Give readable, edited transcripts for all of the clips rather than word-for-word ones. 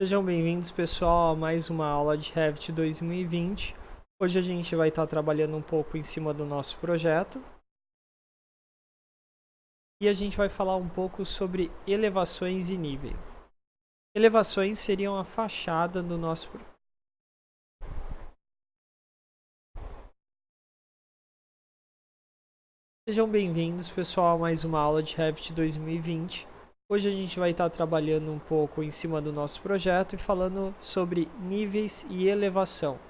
Sejam bem-vindos, pessoal, a mais uma aula de Revit 2020. Hoje a gente vai estar trabalhando um pouco em cima do nosso projeto. E a gente vai falar um pouco sobre elevações e nível. Elevações seriam a fachada do nosso projeto. Sejam bem-vindos, pessoal, a mais uma aula de Revit 2020. Hoje a gente vai estar trabalhando um pouco em cima do nosso projeto e falando sobre níveis e elevação.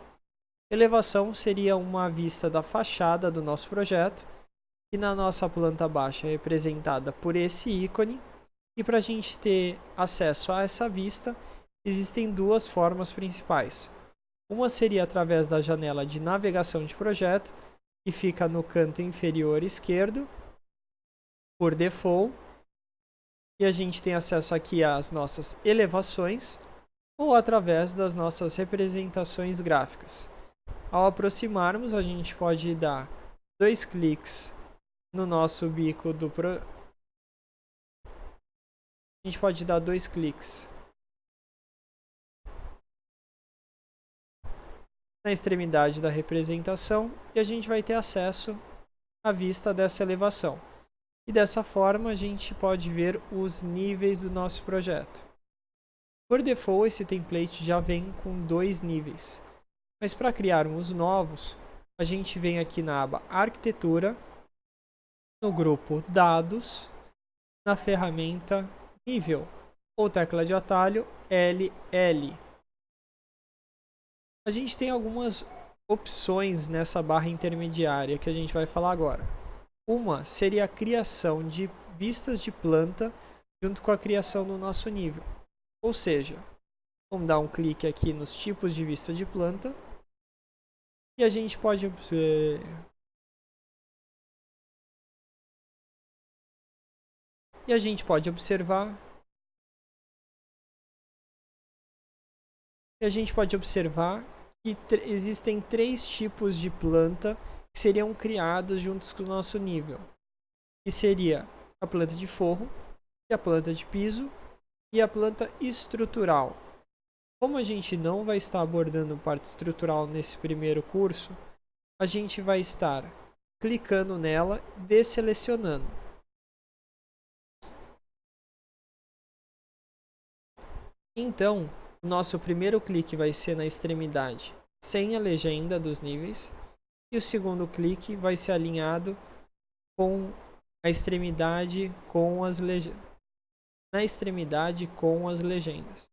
Elevação seria uma vista da fachada do nosso projeto, e na nossa planta baixa é representada por esse ícone. E para a gente ter acesso a essa vista, existem duas formas principais. Uma seria através da janela de navegação de projeto, que fica no canto inferior esquerdo, por default, e a gente tem acesso aqui às nossas elevações, ou através das nossas representações gráficas. Ao aproximarmos, a gente pode dar 2 cliques no nosso bico do A gente pode dar 2 cliques na extremidade da representação e a gente vai ter acesso à vista dessa elevação. E dessa forma a gente pode ver os níveis do nosso projeto. Por default, esse template já vem com 2 níveis. Mas para criarmos novos, a gente vem aqui na aba Arquitetura, no grupo Dados, na ferramenta Nível, ou tecla de atalho LL. A gente tem algumas opções nessa barra intermediária que a gente vai falar agora. Uma seria a criação de vistas de planta junto com a criação do nosso nível. Ou seja, vamos dar um clique aqui nos tipos de vista de planta e a gente pode observar que existem 3 tipos de planta que seriam criados juntos com o nosso nível. Que seria a planta de forro, a planta de piso e a planta estrutural. Como a gente não vai estar abordando parte estrutural nesse primeiro curso, a gente vai estar clicando nela, desselecionando. Então, o nosso primeiro clique vai ser na extremidade sem a legenda dos níveis e o segundo clique vai ser alinhado com a extremidade com as legendas. Na extremidade com as legendas.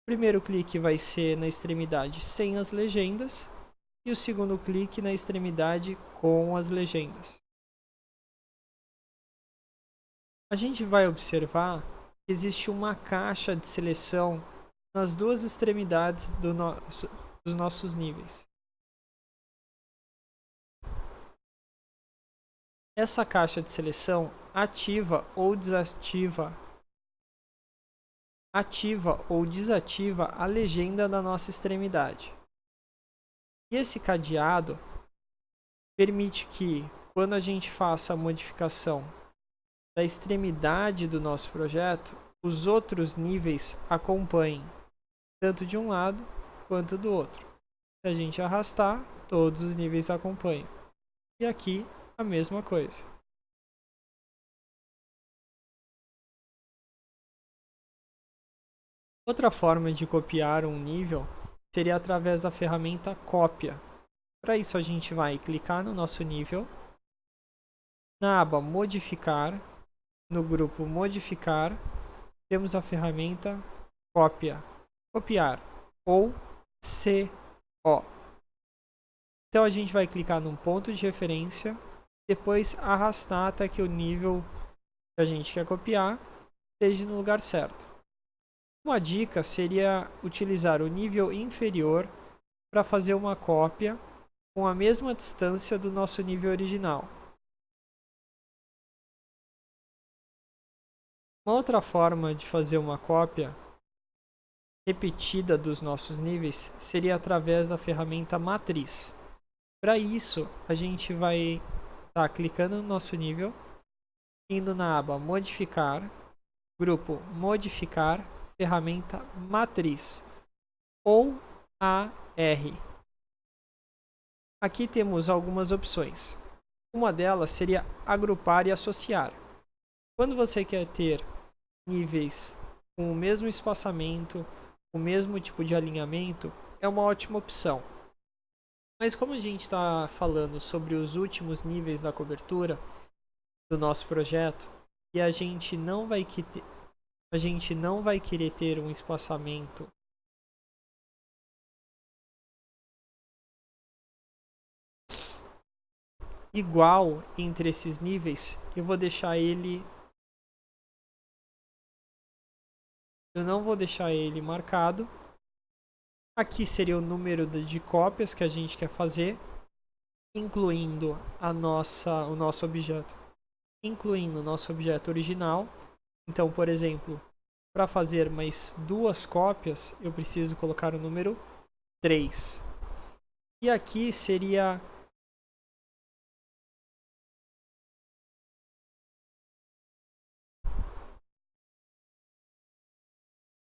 O primeiro clique vai ser na extremidade sem as legendas e o segundo clique na extremidade com as legendas. A gente vai observar que existe uma caixa de seleção nas duas extremidades dos nossos níveis. Essa caixa de seleção ativa ou desativa a legenda da nossa extremidade. E esse cadeado permite que, quando a gente faça a modificação da extremidade do nosso projeto, os outros níveis acompanhem, tanto de um lado quanto do outro. Se a gente arrastar, todos os níveis acompanham. E aqui, a mesma coisa. Outra forma de copiar um nível seria através da ferramenta cópia. Para isso a gente vai clicar no nosso nível, na aba modificar, no grupo modificar, temos a ferramenta cópia, copiar ou CO. Então a gente vai clicar num ponto de referência, depois arrastar até que o nível que a gente quer copiar esteja no lugar certo. Uma dica seria utilizar o nível inferior para fazer uma cópia com a mesma distância do nosso nível original. Uma outra forma de fazer uma cópia repetida dos nossos níveis seria através da ferramenta matriz. Para isso, a gente vai estar clicando no nosso nível, indo na aba modificar, grupo modificar, ferramenta matriz ou AR. Aqui temos algumas opções. Uma delas seria agrupar e associar. Quando você quer ter níveis com o mesmo espaçamento, o mesmo tipo de alinhamento, é uma ótima opção. Mas como a gente está falando sobre os últimos níveis da cobertura do nosso projeto e a gente não vai querer ter um espaçamento igual entre esses níveis, eu não vou deixar ele marcado. Aqui seria o número de cópias que a gente quer fazer, incluindo o nosso objeto original. Então, por exemplo, para fazer mais 2 cópias, eu preciso colocar o número 3. E aqui seria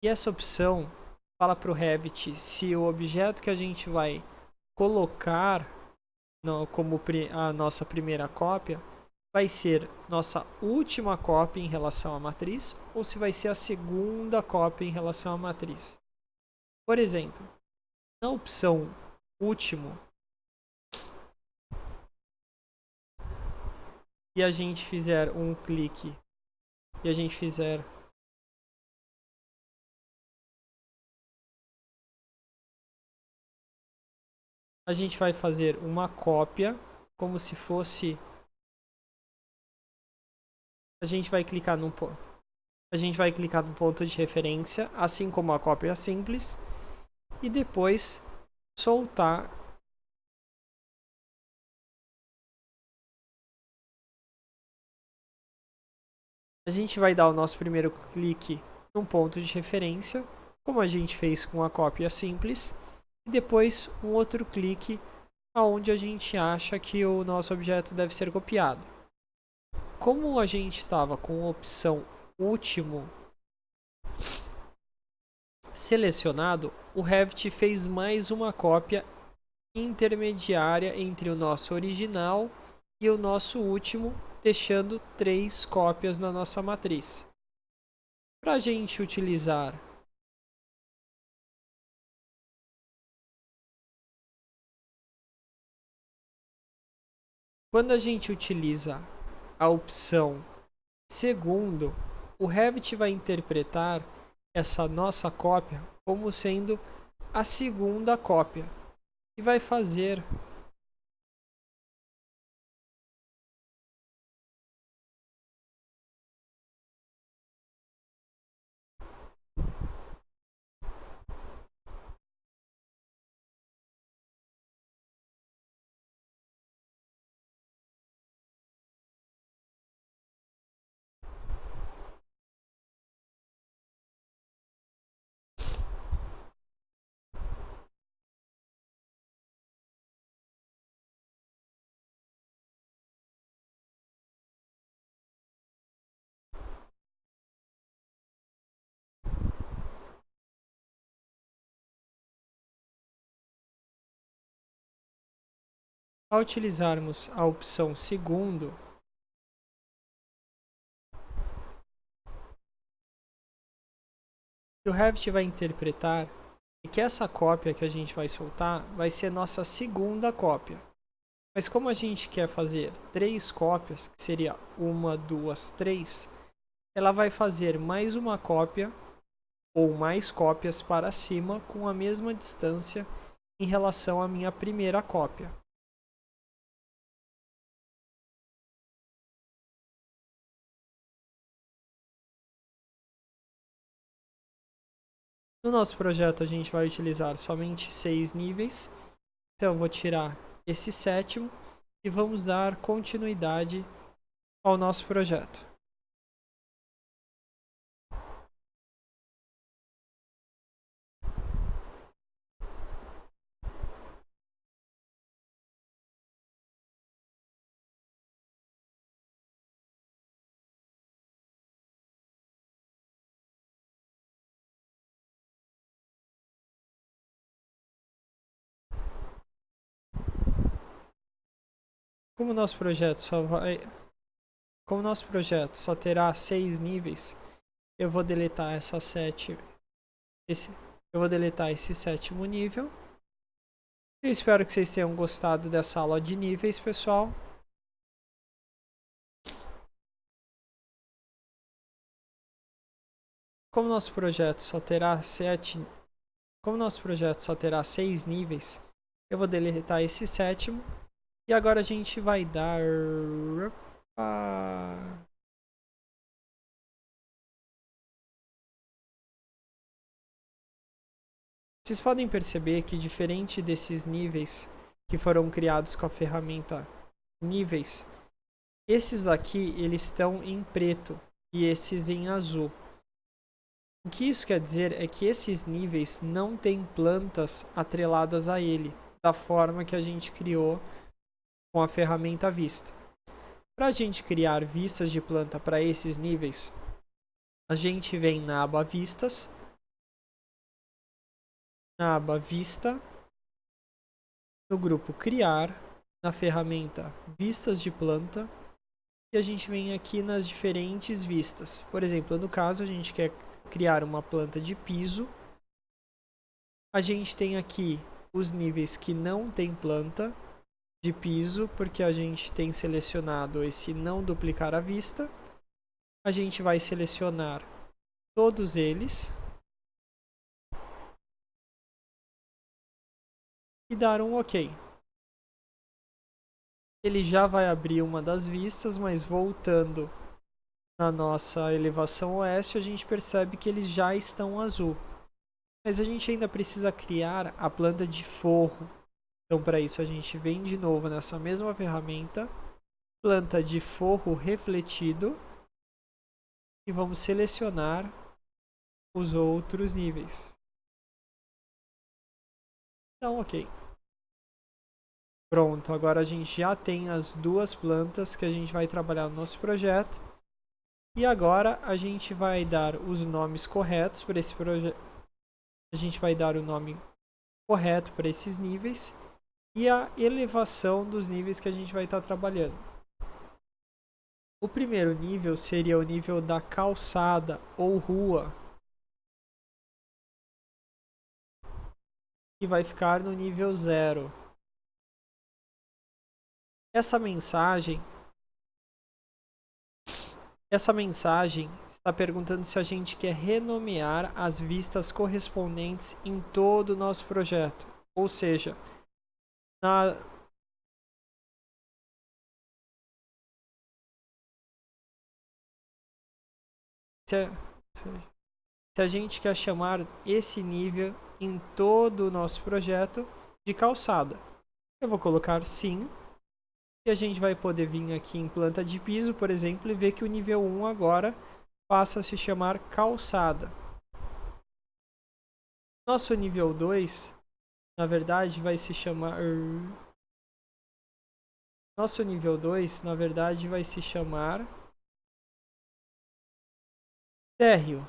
e essa opção fala para o Revit se o objeto que a gente vai colocar como a nossa primeira cópia vai ser nossa última cópia em relação à matriz ou se vai ser a segunda cópia em relação à matriz. Por exemplo, na opção último, e a gente fizer um clique e a gente fizer a gente vai fazer uma cópia como se fosse a gente vai clicar no ponto de referência, assim como a cópia simples, e depois soltar a gente vai dar o nosso primeiro clique num ponto de referência, como a gente fez com a cópia simples, e depois um outro clique aonde a gente acha que o nosso objeto deve ser copiado. Como a gente estava com a opção último selecionado, o Revit fez mais uma cópia intermediária entre o nosso original e o nosso último, deixando 3 cópias na nossa matriz. Para a gente utilizar quando a gente utiliza a opção segundo, o Revit vai interpretar essa nossa cópia como sendo a segunda cópia e vai fazer ao utilizarmos a opção segundo, o Revit vai interpretar que essa cópia que a gente vai soltar vai ser nossa segunda cópia. Mas como a gente quer fazer 3 cópias, que seria 1, 2, 3, ela vai fazer mais uma cópia ou mais cópias para cima com a mesma distância em relação à minha primeira cópia. No nosso projeto a gente vai utilizar somente 6 níveis, então eu vou tirar esse sétimo e vamos dar continuidade ao nosso projeto. Como nosso projeto só terá 6 níveis, eu vou deletar eu vou deletar esse sétimo nível. Eu espero que vocês tenham gostado dessa aula de níveis, pessoal. Como nosso projeto só terá 6 níveis, eu vou deletar esse sétimo. E agora a gente vai dar... Vocês podem perceber que, diferente desses níveis que foram criados com a ferramenta níveis, esses daqui eles estão em preto e esses em azul. O que isso quer dizer é que esses níveis não têm plantas atreladas a ele, da forma que a gente criou com a ferramenta vista. Para a gente criar vistas de planta para esses níveis, a gente vem na aba Vistas, na aba Vista, no grupo Criar, na ferramenta Vistas de Planta, e a gente vem aqui nas diferentes vistas. Por exemplo, no caso, a gente quer criar uma planta de piso. A gente tem aqui os níveis que não tem planta de piso, porque a gente tem selecionado esse não duplicar a vista. A gente vai selecionar todos eles e dar um OK. Ele já vai abrir uma das vistas, mas voltando na nossa elevação oeste, a gente percebe que eles já estão azul. Mas a gente ainda precisa criar a planta de forro. Então, para isso, a gente vem de novo nessa mesma ferramenta, planta de forro refletido, e vamos selecionar os outros níveis. Então, OK. Pronto, agora a gente já tem as duas plantas que a gente vai trabalhar no nosso projeto. E agora a gente vai dar os nomes corretos para esse projeto. A gente vai dar o nome correto para esses níveis e a elevação dos níveis que a gente vai estar trabalhando. O primeiro nível seria o nível da calçada ou rua, que vai ficar no nível 0. Essa mensagem está perguntando se a gente quer renomear as vistas correspondentes em todo o nosso projeto. Ou seja, se a gente quer chamar esse nível em todo o nosso projeto de calçada. Eu vou colocar sim. E a gente vai poder vir aqui em planta de piso, por exemplo, e ver que o nível 1 agora passa a se chamar calçada. Nosso nível 2, na verdade, vai se chamar... Nosso nível 2, na verdade, vai se chamar térreo.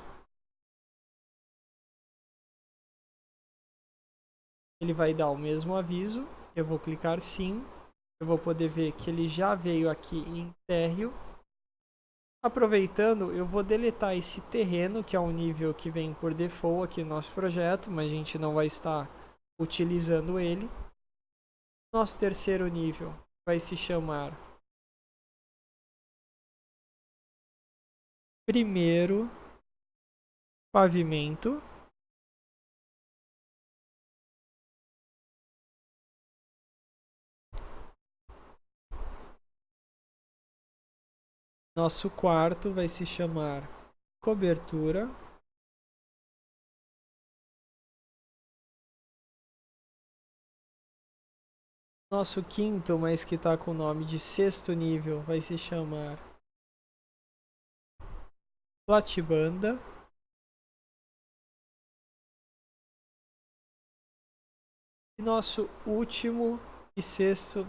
Ele vai dar o mesmo aviso. Eu vou clicar sim. Eu vou poder ver que ele já veio aqui em térreo. Aproveitando, eu vou deletar esse terreno, que é um nível que vem por default aqui no nosso projeto, mas a gente não vai estar utilizando ele. Nosso terceiro nível vai se chamar primeiro pavimento. Nosso quarto vai se chamar cobertura. Nosso quinto, mas que está com o nome de sexto nível, vai se chamar Platibanda. E nosso último e sexto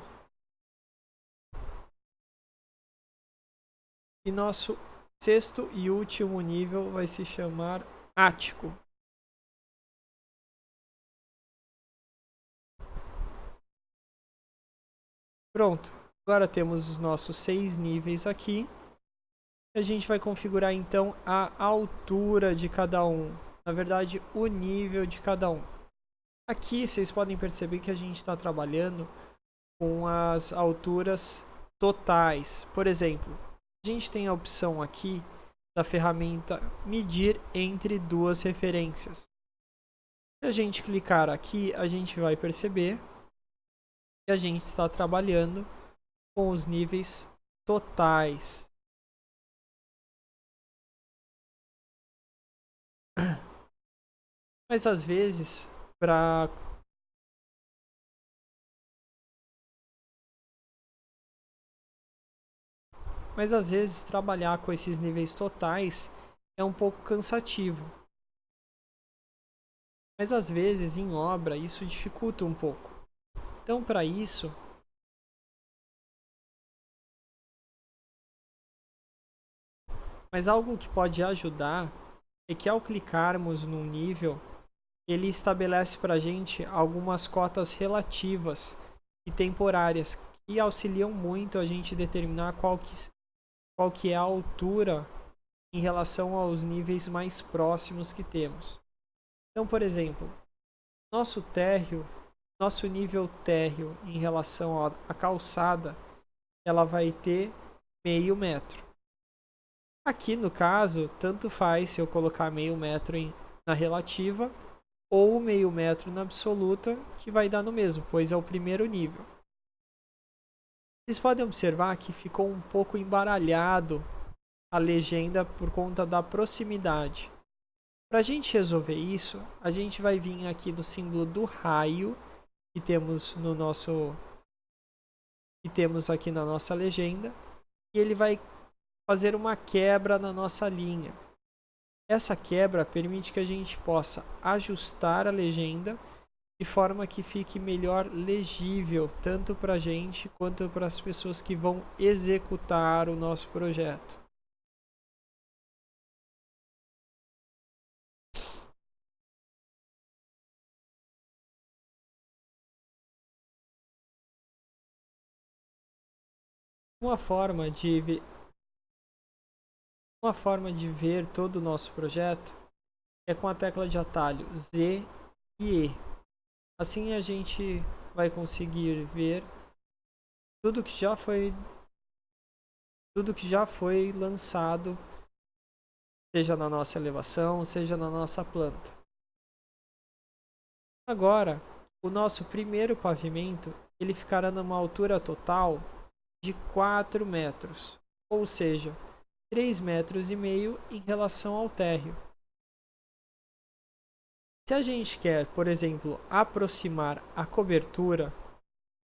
e nosso sexto e último nível vai se chamar Ático. Pronto. Agora temos os nossos 6 níveis aqui. A gente vai configurar então a altura de cada um. Na verdade, o nível de cada um. Aqui vocês podem perceber que a gente está trabalhando com as alturas totais. Por exemplo, a gente tem a opção aqui da ferramenta medir entre duas referências. Se a gente clicar aqui, a gente vai perceber que a gente está trabalhando com os níveis totais. Mas às vezes, trabalhar com esses níveis totais é um pouco cansativo. Mas às vezes em obra isso dificulta um pouco. Então, para isso, mas algo que pode ajudar é que ao clicarmos num nível, ele estabelece para a gente algumas cotas relativas e temporárias que auxiliam muito a gente determinar qual que é a altura em relação aos níveis mais próximos que temos. Então, por exemplo, nosso nível térreo em relação à calçada, ela vai ter meio metro. Aqui no caso, tanto faz se eu colocar meio metro na relativa ou meio metro na absoluta, que vai dar no mesmo, pois é o primeiro nível. Vocês podem observar que ficou um pouco embaralhado a legenda por conta da proximidade. Para a gente resolver isso, a gente vai vir aqui no símbolo do raio que temos aqui na nossa legenda, e ele vai fazer uma quebra na nossa linha. Essa quebra permite que a gente possa ajustar a legenda de forma que fique melhor legível, tanto para a gente quanto para as pessoas que vão executar o nosso projeto. Uma forma de ver todo o nosso projeto é com a tecla de atalho Z e E. Assim a gente vai conseguir ver tudo que já foi lançado, seja na nossa elevação, seja na nossa planta. Agora, o nosso primeiro pavimento, ele ficará numa altura total de 4 metros, ou seja, 3,5 metros em relação ao térreo. Se a gente quer, por exemplo, aproximar a cobertura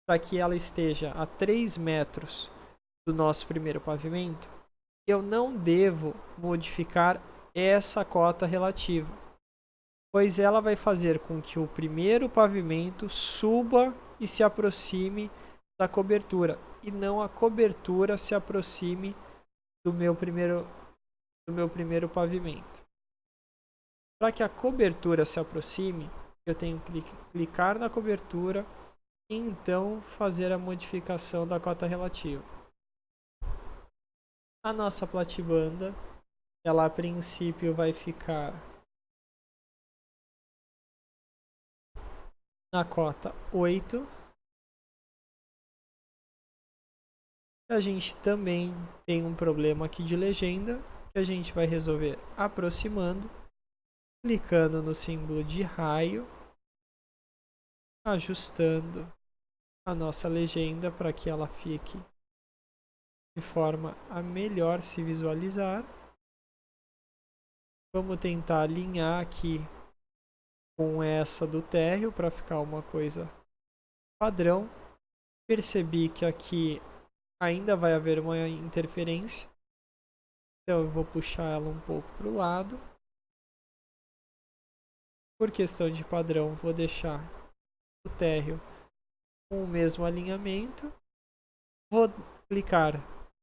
para que ela esteja a 3 metros do nosso primeiro pavimento, eu não devo modificar essa cota relativa, pois ela vai fazer com que o primeiro pavimento suba e se aproxime da cobertura, e não a cobertura se aproxime do meu primeiro pavimento. Para que a cobertura se aproxime, eu tenho que clicar na cobertura e então fazer a modificação da cota relativa. A nossa platibanda, ela a princípio vai ficar na cota 8. A gente também tem um problema aqui de legenda que a gente vai resolver aproximando, clicando no símbolo de raio, ajustando a nossa legenda para que ela fique de forma a melhor se visualizar. Vamos tentar alinhar aqui com essa do térreo para ficar uma coisa padrão. Percebi que aqui ainda vai haver uma interferência. Então eu vou puxar ela um pouco para o lado. Por questão de padrão, vou deixar o térreo com o mesmo alinhamento. Vou clicar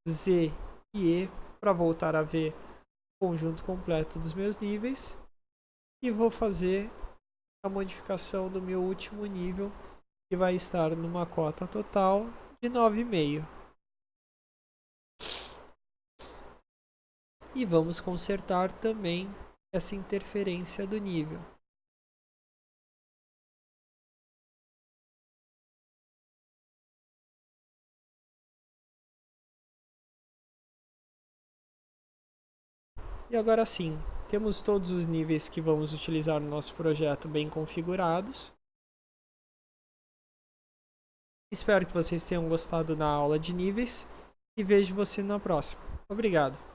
Z e E para voltar a ver o conjunto completo dos meus níveis. E vou fazer a modificação do meu último nível, que vai estar numa cota total de 9,5. E vamos consertar também essa interferência do nível. E agora sim, temos todos os níveis que vamos utilizar no nosso projeto bem configurados. Espero que vocês tenham gostado da aula de níveis e vejo você na próxima. Obrigado.